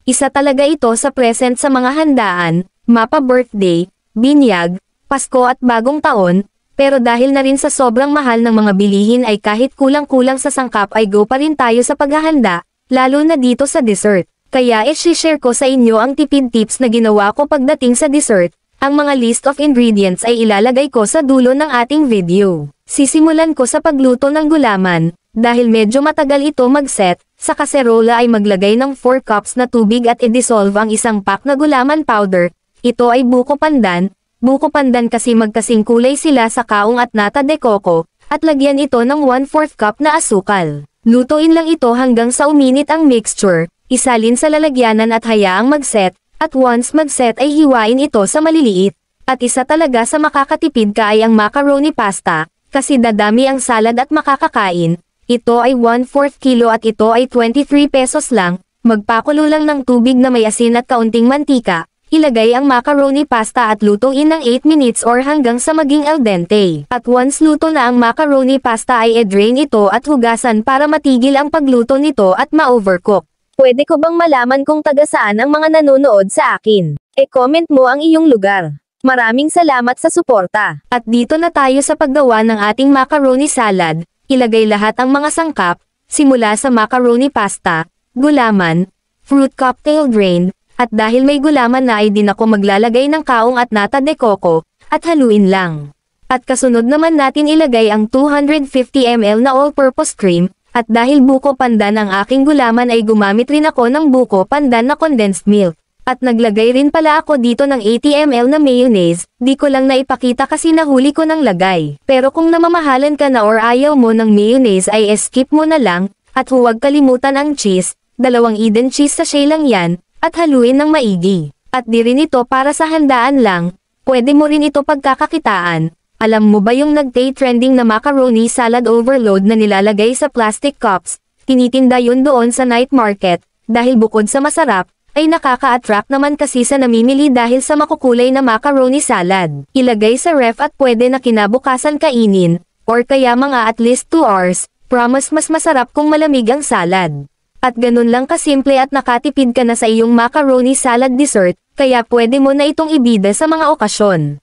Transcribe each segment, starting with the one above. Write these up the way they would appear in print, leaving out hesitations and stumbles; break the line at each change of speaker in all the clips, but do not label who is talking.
Isa talaga ito sa present sa mga handaan, mapa birthday, binyag, Pasko at bagong taon, pero dahil na rin sa sobrang mahal ng mga bilihin ay kahit kulang-kulang sa sangkap ay go pa rin tayo sa paghahanda, lalo na dito sa dessert. Kaya i-share ko sa inyo ang tipid tips na ginawa ko pagdating sa dessert. Ang mga list of ingredients ay ilalagay ko sa dulo ng ating video. Sisimulan ko sa pagluto ng gulaman, dahil medyo matagal ito mag-set, sa kaserola ay maglagay ng 4 cups na tubig at i-dissolve ang isang pack na gulaman powder. Ito ay buko pandan kasi magkasing kulay sila sa kaong at nata de coco, at lagyan ito ng 1/4 cup na asukal. Lutuin lang ito hanggang sa uminit ang mixture, isalin sa lalagyanan at hayaang mag-set, at once mag-set ay hiwain ito sa maliliit. At isa talaga sa makakatipid ka ay ang macaroni pasta, kasi dadami ang salad at makakakain. Ito ay 1/4 kilo at ito ay 23 pesos lang. Magpakulo lang ng tubig na may asin at kaunting mantika. Ilagay ang macaroni pasta at lutuin ng 8 minutes or hanggang sa maging al dente. At once luto na ang macaroni pasta ay i-drain ito at hugasan para matigil ang pagluto nito at ma-overcook. Pwede ko bang malaman kung taga saan ang mga nanonood sa akin? E-comment mo ang iyong lugar. Maraming salamat sa suporta. At dito na tayo sa paggawa ng ating macaroni salad. Ilagay lahat ang mga sangkap, simula sa macaroni pasta, gulaman, fruit cocktail drain, at dahil may gulaman na ay din ako maglalagay ng kaong at nata de coco, at haluin lang. At kasunod naman natin ilagay ang 250 ml na all-purpose cream, at dahil buko pandan ang aking gulaman ay gumamit rin ako ng buko pandan na condensed milk. At naglagay rin pala ako dito ng 80 ml na mayonnaise, di ko lang naipakita kasi nahuli ko ng lagay. Pero kung namamahalan ka na or ayaw mo ng mayonnaise ay skip mo na lang, at huwag kalimutan ang cheese, 2 Eden cheese sachet lang yan, at haluin ng maigi. At di rin ito para sa handaan lang, pwede mo rin ito pagkakakitaan. Alam mo ba yung nagtay-trending na macaroni salad overload na nilalagay sa plastic cups? Tinitinda yun doon sa night market, dahil bukod sa masarap, ay nakaka-attract naman kasi sa namimili dahil sa makukulay na macaroni salad. Ilagay sa ref at pwede na kinabukasan kainin, or kaya mga at least 2 hours, promise mas masarap kung malamig ang salad. At ganun lang kasimple at nakatipid ka na sa iyong macaroni salad dessert, kaya pwede mo na itong ibida sa mga okasyon.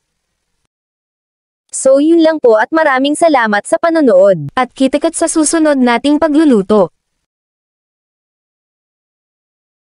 So yun lang po at maraming salamat sa panonood. At kita-kits sa susunod nating pagluluto.